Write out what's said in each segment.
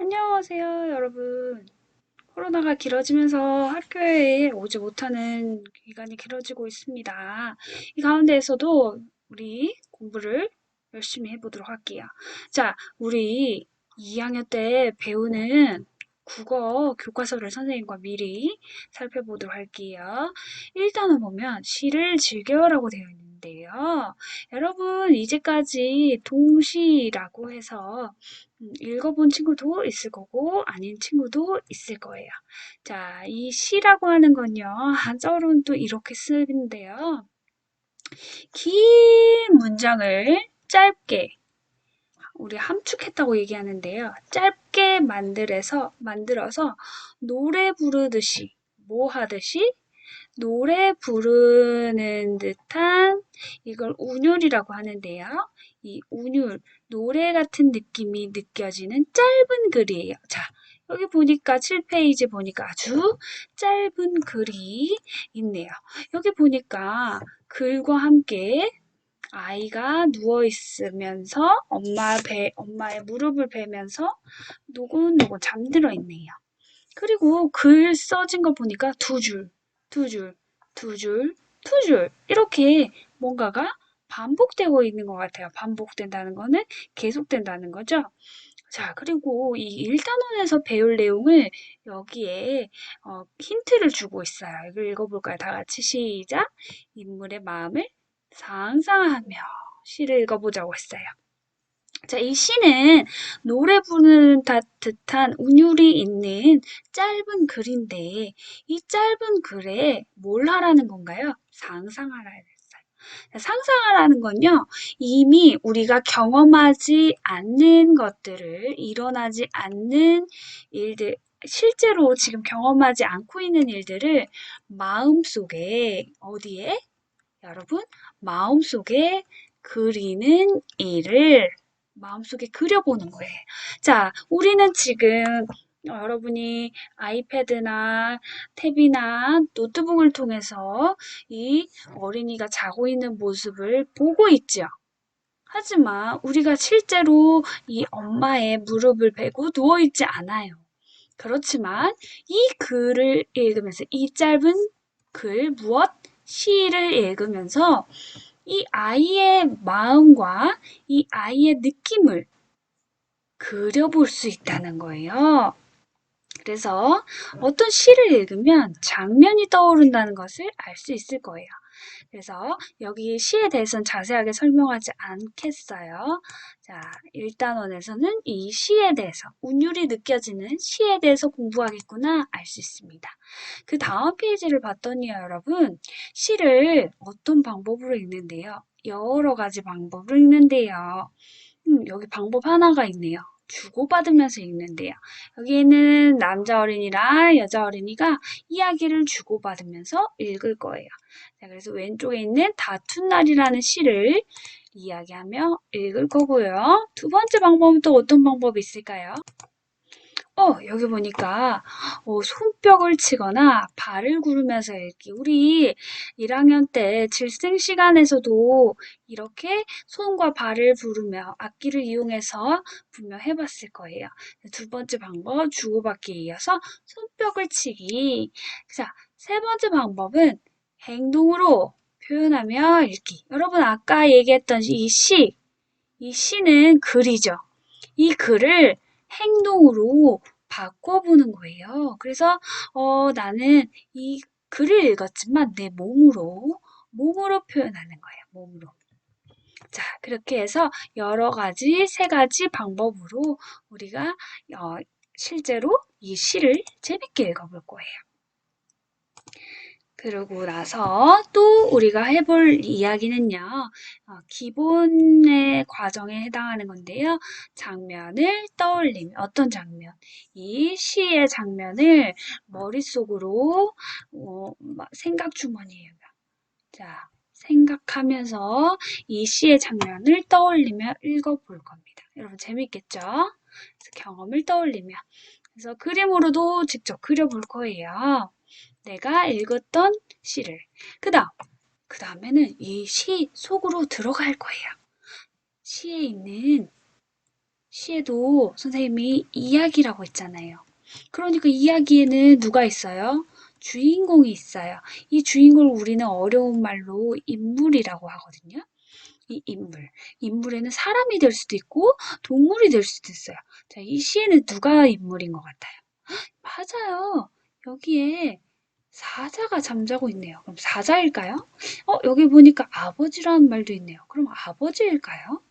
안녕하세요, 여러분. 코로나가 길어지면서 학교에 오지 못하는 기간이 길어지고 있습니다. 이 가운데에서도 우리 공부를 열심히 해보도록 할게요. 자, 우리 2학년 때 배우는 국어 교과서를 선생님과 미리 살펴보도록 할게요. 1단원 보면 시를 즐겨라고 되어 있는데요. 여러분, 이제까지 동시라고 해서 읽어본 친구도 있을 거고 아닌 친구도 있을 거예요. 자, 이 시라고 하는 건요. 한자어로는 또 이렇게 쓰는데요. 긴 문장을 짧게 우리 함축했다고 얘기하는데요. 짧게 만들어서 노래 부르듯이 뭐 하듯이 노래 부르는 듯한 이걸 운율이라고 하는데요. 이 운율, 노래 같은 느낌이 느껴지는 짧은 글이에요. 자, 여기 보니까 7페이지 보니까 아주 짧은 글이 있네요. 여기 보니까 글과 함께 아이가 누워 있으면서 엄마의 무릎을 베면서 노곤노곤 잠들어 있네요. 그리고 글 써진 거 보니까 두 줄, 두 줄, 두 줄, 두 줄. 이렇게 뭔가가 반복되고 있는 것 같아요. 반복된다는 거는 계속된다는 거죠. 자, 그리고 이 1단원에서 배울 내용을 여기에 힌트를 주고 있어요. 이걸 읽어볼까요? 다 같이 시작. 인물의 마음을 상상하며 시를 읽어보자고 했어요. 자, 이 시는 노래 부르는 듯한 운율이 있는 짧은 글인데, 이 짧은 글에 뭘 하라는 건가요? 상상하라 했어요. 상상하라는 건요, 이미 우리가 경험하지 않는 것들을, 일어나지 않는 일들, 실제로 지금 경험하지 않고 있는 일들을 마음속에, 어디에? 여러분, 마음속에 그리는 일을 마음속에 그려보는 거예요. 자, 우리는 지금 여러분이 아이패드나 탭이나 노트북을 통해서 이 어린이가 자고 있는 모습을 보고 있죠. 하지만 우리가 실제로 이 엄마의 무릎을 베고 누워있지 않아요. 그렇지만 이 글을 읽으면서 이 짧은 글, 무엇? 시를 읽으면서 이 아이의 마음과 이 아이의 느낌을 그려볼 수 있다는 거예요. 그래서 어떤 시를 읽으면 장면이 떠오른다는 것을 알 수 있을 거예요. 그래서 여기 시에 대해서는 자세하게 설명하지 않겠어요. 자, 1단원에서는 이 시에 대해서, 운율이 느껴지는 시에 대해서 공부하겠구나 알 수 있습니다. 그 다음 페이지를 봤더니 여러분, 시를 어떤 방법으로 읽는데요. 여러 가지 방법으로 읽는데요. 여기 방법 하나가 있네요. 주고받으면서 읽는데요. 여기에는 남자 어린이랑 여자 어린이가 이야기를 주고받으면서 읽을 거예요. 자, 그래서 왼쪽에 있는 다툰 날이라는 시를 이야기하며 읽을 거고요. 두 번째 방법은 또 어떤 방법이 있을까요? 여기 보니까 손뼉을 치거나 발을 구르면서 읽기. 우리 1학년 때 질생 시간에서도 이렇게 손과 발을 부르며 악기를 이용해서 분명 해봤을 거예요. 두 번째 방법, 주고받기에 이어서 손뼉을 치기. 자, 세 번째 방법은 행동으로 표현하며 읽기. 여러분, 아까 얘기했던 이 시는 글이죠. 이 글을 행동으로 바꿔보는 거예요. 그래서 나는 이 글을 읽었지만 내 몸으로 표현하는 거예요. 몸으로. 자, 그렇게 해서 여러 가지, 세 가지 방법으로 우리가 실제로 이 시를 재밌게 읽어볼 거예요. 그러고 나서 또 우리가 해볼 이야기는요, 기본의 과정에 해당하는 건데요. 장면을 떠올리며, 어떤 장면? 이 시의 장면을 머릿속으로, 생각 주머니에, 자, 생각하면서 이 시의 장면을 떠올리며 읽어볼 겁니다. 여러분 재밌겠죠? 그래서 경험을 떠올리며. 그래서 그림으로도 직접 그려볼 거예요. 내가 읽었던 시를. 그 다음에는 이 시 속으로 들어갈 거예요. 시에 있는 시에도 선생님이 이야기라고 했잖아요. 그러니까 이야기에는 누가 있어요? 주인공이 있어요. 이 주인공을 우리는 어려운 말로 인물이라고 하거든요. 이 인물. 인물에는 사람이 될 수도 있고 동물이 될 수도 있어요. 자, 이 시에는 누가 인물인 것 같아요? 맞아요. 여기에 사자가 잠자고 있네요. 그럼 사자일까요? 여기 보니까 아버지라는 말도 있네요. 그럼 아버지일까요?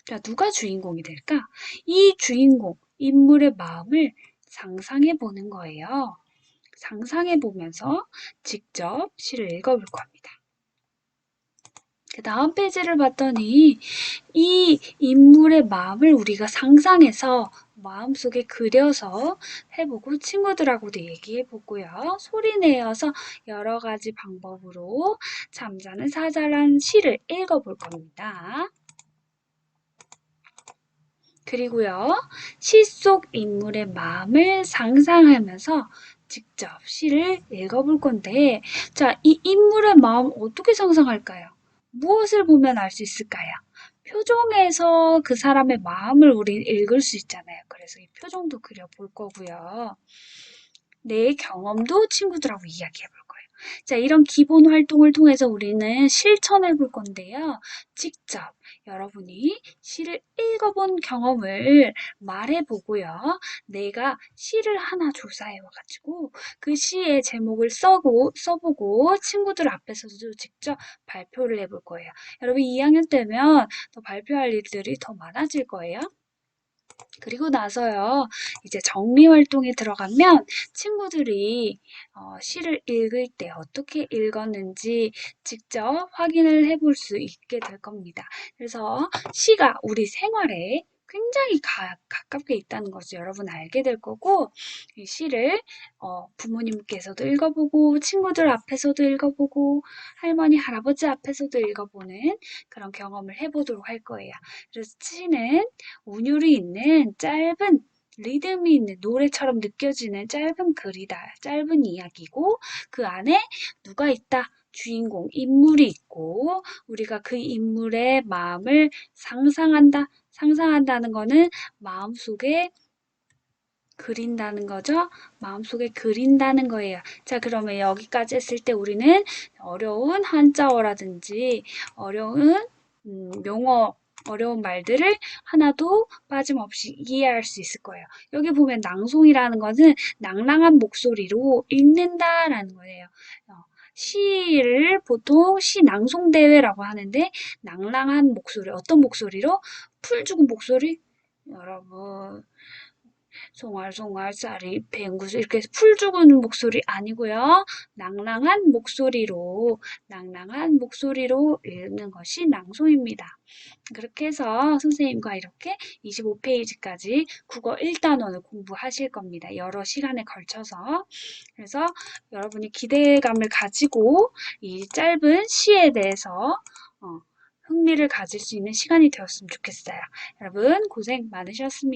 자, 누가 주인공이 될까? 이 주인공, 인물의 마음을 상상해 보는 거예요. 상상해 보면서 직접 시를 읽어볼 겁니다. 그 다음 페이지를 봤더니 이 인물의 마음을 우리가 상상해서 마음속에 그려서 해보고 친구들하고도 얘기해보고요. 소리 내어서 여러 가지 방법으로 잠자는 사자란 시를 읽어볼 겁니다. 그리고요, 시 속 인물의 마음을 상상하면서 직접 시를 읽어볼 건데, 자, 이 인물의 마음 어떻게 상상할까요? 무엇을 보면 알 수 있을까요? 표정에서 그 사람의 마음을 우리 읽을 수 있잖아요. 그래서 이 표정도 그려볼 거고요. 내 경험도 친구들하고 이야기해 볼 거예요. 자, 이런 기본 활동을 통해서 우리는 실천해 볼 건데요. 직접 여러분이 시를 읽어본 경험을 말해 보고요. 내가 시를 하나 조사해 와가지고 그 시의 제목을 써보고 친구들 앞에서도 직접 발표를 해볼 거예요. 여러분 2학년 때면 더 발표할 일들이 더 많아질 거예요. 그리고 나서요, 이제 정리 활동에 들어가면 친구들이 시를 읽을 때 어떻게 읽었는지 직접 확인을 해볼 수 있게 될 겁니다. 그래서 시가 우리 생활에 굉장히 가깝게 있다는 것을 여러분 알게 될 거고, 이 시를 부모님께서도 읽어보고, 친구들 앞에서도 읽어보고, 할머니, 할아버지 앞에서도 읽어보는 그런 경험을 해보도록 할 거예요. 그래서 시는 운율이 있는 짧은 리듬이 있는 노래처럼 느껴지는 짧은 글이다. 짧은 이야기고 그 안에 누가 있다. 주인공, 인물이 있고 우리가 그 인물의 마음을 상상한다. 상상한다는 거는 마음속에 그린다는 거죠. 마음속에 그린다는 거예요. 자, 그러면 여기까지 했을 때 우리는 어려운 한자어라든지 어려운 용어, 어려운 말들을 하나도 빠짐없이 이해할 수 있을 거예요. 여기 보면 낭송이라는 것은 낭랑한 목소리로 읽는다라는 거예요. 시를 보통 시 낭송 대회라고 하는데 낭랑한 목소리, 어떤 목소리로? 풀 죽은 목소리? 여러분 송알송알 쌀이 뱅구수 이렇게 풀 죽은 목소리 아니고요. 낭랑한 목소리로 읽는 것이 낭송입니다. 그렇게 해서 선생님과 이렇게 25페이지까지 국어 1단원을 공부하실 겁니다. 여러 시간에 걸쳐서. 그래서 여러분이 기대감을 가지고 이 짧은 시에 대해서 흥미를 가질 수 있는 시간이 되었으면 좋겠어요. 여러분 고생 많으셨습니다.